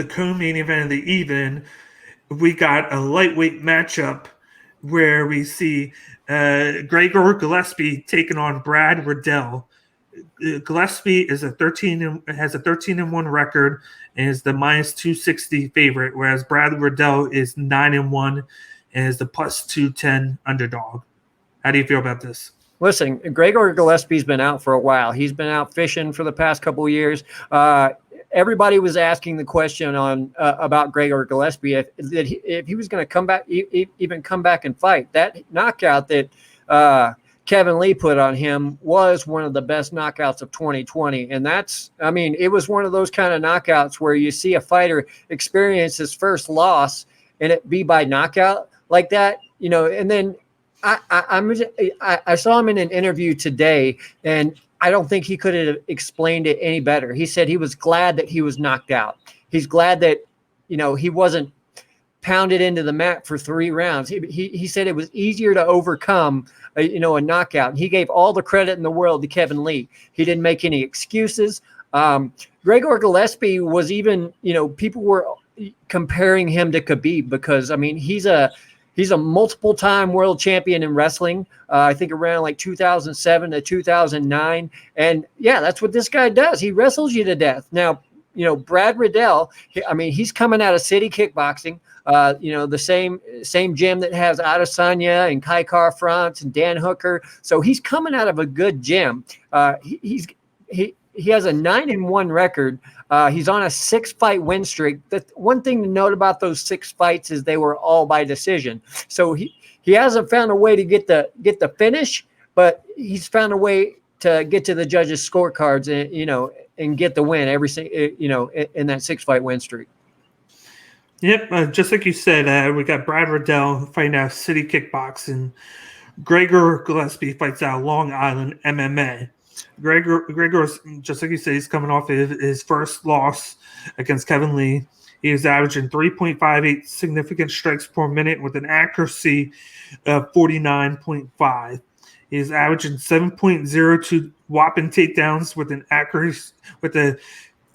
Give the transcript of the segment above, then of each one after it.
the co-main event of the evening, we got a lightweight matchup where we see Gregor Gillespie taking on Brad Riddell. Gillespie is has a 13-1 record and is the minus 260 favorite, whereas Brad Riddell is 9-1 and is the plus 210 underdog. How do you feel about this? Listen, Gregor Gillespie's been out for a while. He's been out fishing for the past couple of years. Everybody was asking the question on about Gregor Gillespie if he was going to come back, even come back and fight. That knockout that Kevin Lee put on him was one of the best knockouts of 2020, and it was one of those kind of knockouts where you see a fighter experience his first loss and it be by knockout like that, and then. I saw him in an interview today, and I don't think he could have explained it any better. He said he was glad that he was knocked out. He's glad that, he wasn't pounded into the mat for 3 rounds. He said it was easier to overcome, a knockout. And he gave all the credit in the world to Kevin Lee. He didn't make any excuses. Gregor Gillespie was even, people were comparing him to Khabib because, he's a multiple-time world champion in wrestling. I think around like 2007 to 2009. And, yeah, that's what this guy does. He wrestles you to death. Now, Brad Riddell, he's coming out of City Kickboxing, the same gym that has Adesanya and Kai Car-France and Dan Hooker. So he's coming out of a good gym. He has a 9-1 record. He's on a 6-fight win streak. The one thing to note about those 6 fights is they were all by decision. So he hasn't found a way to get the finish, but he's found a way to get to the judges' scorecards and get the win every in that 6-fight win streak. Yep, just like you said, we got Brad Riddell fighting out City Kickboxing. Gregor Gillespie fights out Long Island MMA. Gregor's, just like you said, he's coming off his first loss against Kevin Lee. He is averaging 3.58 significant strikes per minute with an accuracy of 49.5. He is averaging 7.02 whopping takedowns with a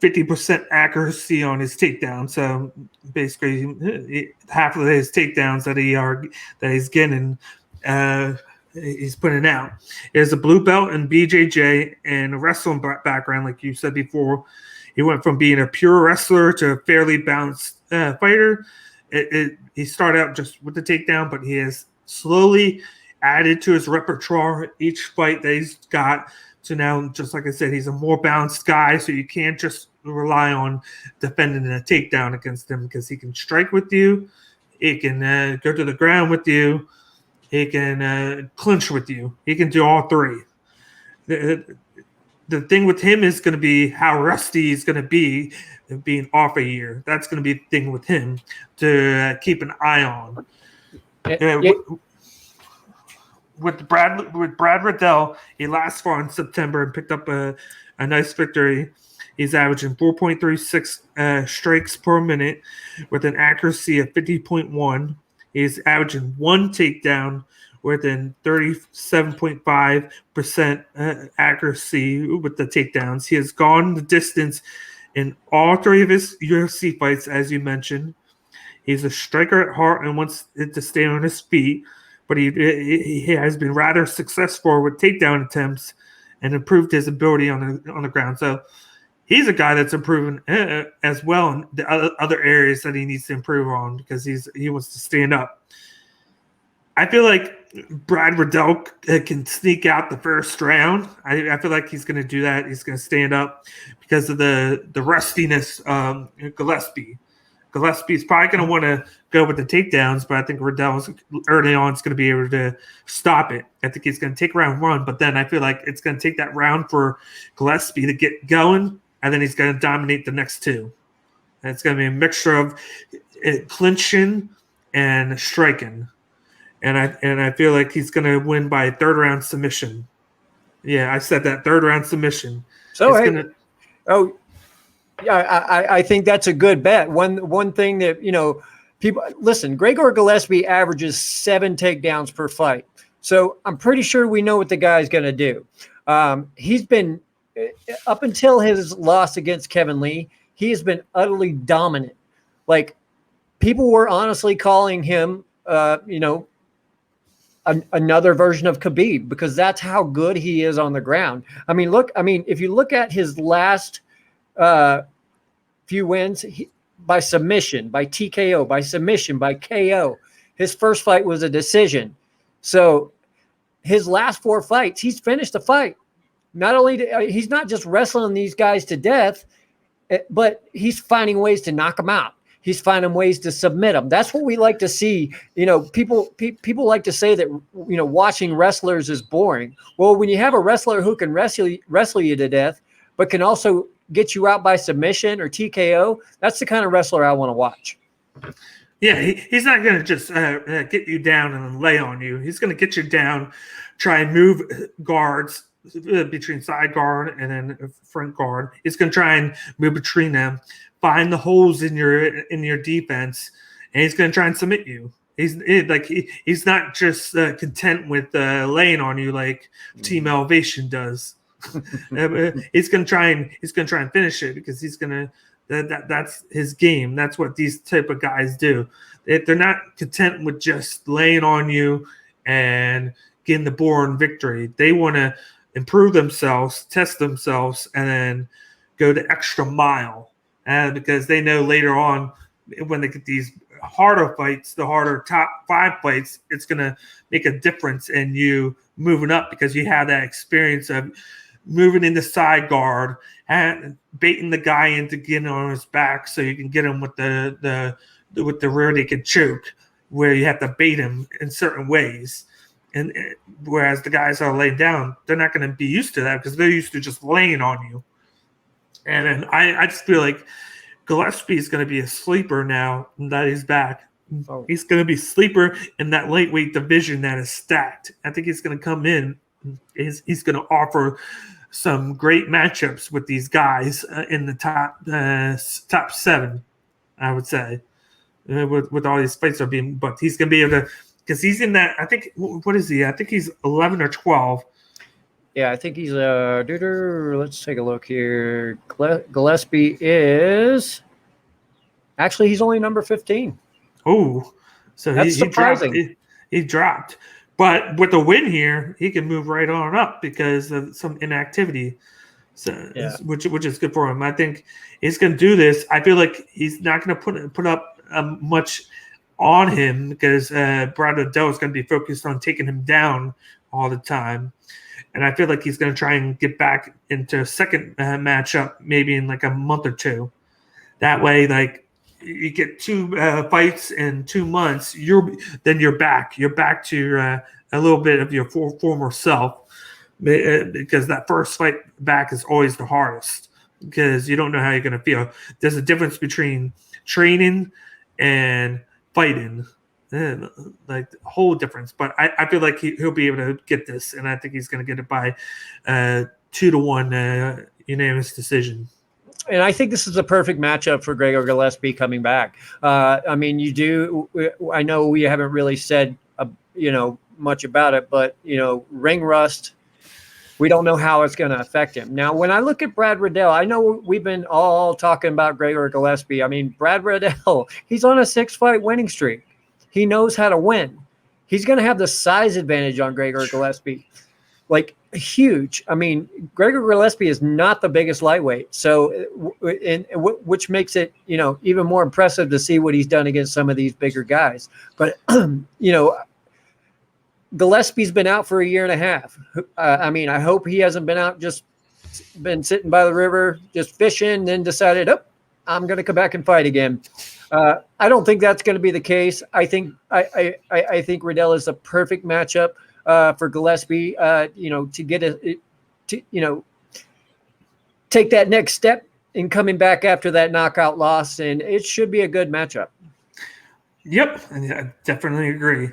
50% accuracy on his takedown. So basically, half of his takedowns that he's getting. He's putting out. He has a blue belt in BJJ and a wrestling background, like you said before. He went from being a pure wrestler to a fairly balanced fighter. He started out just with the takedown, but he has slowly added to his repertoire each fight that he's got. So now, just like I said, he's a more balanced guy, so you can't just rely on defending a takedown against him because he can strike with you. He can go to the ground with you. He can clinch with you. He can do all 3. The thing with him is going to be how rusty he's going to be being off a year. That's going to be the thing with him to keep an eye on. With Brad Riddell, he last fought in September and picked up a nice victory. He's averaging 4.36 strikes per minute with an accuracy of 50.1. He's averaging 1 takedown within 37.5% accuracy with the takedowns. He has gone the distance in all 3 of his UFC fights, as you mentioned. He's a striker at heart and wants it to stay on his feet, but he has been rather successful with takedown attempts and improved his ability on the ground. So he's a guy that's improving as well in the other areas that he needs to improve on because he wants to stand up. I feel like Brad Riddell can sneak out the first round. I feel like he's going to do that. He's going to stand up because of the rustiness of Gillespie. Gillespie's probably going to want to go with the takedowns, but I think Riddell early on is going to be able to stop it. I think he's going to take round 1, but then I feel like it's going to take that round for Gillespie to get going, and then he's going to dominate the next 2. And it's going to be a mixture of clinching and striking. And I feel like he's going to win by a 3rd round submission. Yeah, I said that 3rd round submission. So I think that's a good bet. One thing that people listen. Gregor Gillespie averages 7 takedowns per fight, so I'm pretty sure we know what the guy's going to do. He's been up until his loss against Kevin Lee. he has been utterly dominant. Like, people were honestly calling him, another version of Khabib, because that's how good he is on the ground. I mean, if you look at his last few wins, by submission, by TKO, by submission, by KO. His first fight was a decision. So his last 4 fights, he's finished the fight. Not only he's not just wrestling these guys to death, but he's finding ways to knock them out. He's finding ways to submit them. That's what we like to see. People like to say that watching wrestlers is boring. Well, when you have a wrestler who can wrestle you to death, but can also get you out by submission or TKO, that's the kind of wrestler I want to watch. Yeah, he's not going to just get you down and then lay on you. He's going to get you down, try and move guards between side guard and then front guard. He's going to try and move between them, find the holes in your defense, and he's going to try and submit you. He's not just content with laying on you like Team Elevation does. He's going to try and finish it, because he's going to. That's his game. That's what these type of guys do. They're not content with just laying on you and getting the boring victory. They want to improve themselves, test themselves, and then go the extra mile. Because they know later on, when they get these harder fights, the harder top 5 fights, it's going to make a difference in you moving up, because you have that experience of moving into side guard and baiting the guy into getting on his back, so you can get him with the rear naked choke, where you have to bait him in certain ways. And whereas the guys that are laid down, they're not going to be used to that, because they're used to just laying on you. And then I just feel like Gillespie is going to be a sleeper now that he's back. Oh. He's going to be sleeper in that lightweight division that is stacked. I think he's going to come in. He's going to offer some great matchups with these guys in the top 7, I would say, with all these fights are being booked. He's going to be able to, because he's in that, I think, what is he? I think he's 11 or 12. Yeah, I think he's let's take a look here. Gillespie is actually, he's only number 15. Oh, so that's surprising. He dropped. But with the win here, he can move right on up because of some inactivity, so yeah. which is good for him. I think he's going to do this. I feel like he's not going to put up much on him, because Brad Riddell is going to be focused on taking him down all the time. And I feel like he's going to try and get back into a second matchup maybe in like a month or 2. That way, like, you get 2 fights in 2 months, you're back. You're back to a little bit of your former self, because that first fight back is always the hardest, because you don't know how you're going to feel. There's a difference between training and fighting, like a whole difference. But I feel like he'll be able to get this, and I think he's going to get it by 2-1 unanimous decision. And I think this is a perfect matchup for Gregor Gillespie coming back. I mean, I know we haven't really said, much about it, but, ring rust, we don't know how it's going to affect him. Now, when I look at Brad Riddell, I know we've been all talking about Gregor Gillespie. I mean, Brad Riddell, he's on a 6-fight winning streak. He knows how to win. He's going to have the size advantage on Gregor Gillespie. Like, huge. I mean, Gregor Gillespie is not the biggest lightweight, so which makes it, even more impressive to see what he's done against some of these bigger guys. But Gillespie's been out for a year and a half. I mean, I hope he hasn't been out, just been sitting by the river, just fishing, then decided, I'm going to come back and fight again. I don't think that's going to be the case. I think Riddell is a perfect matchup for Gillespie, to get take that next step in coming back after that knockout loss, and it should be a good matchup. Yep, I definitely agree.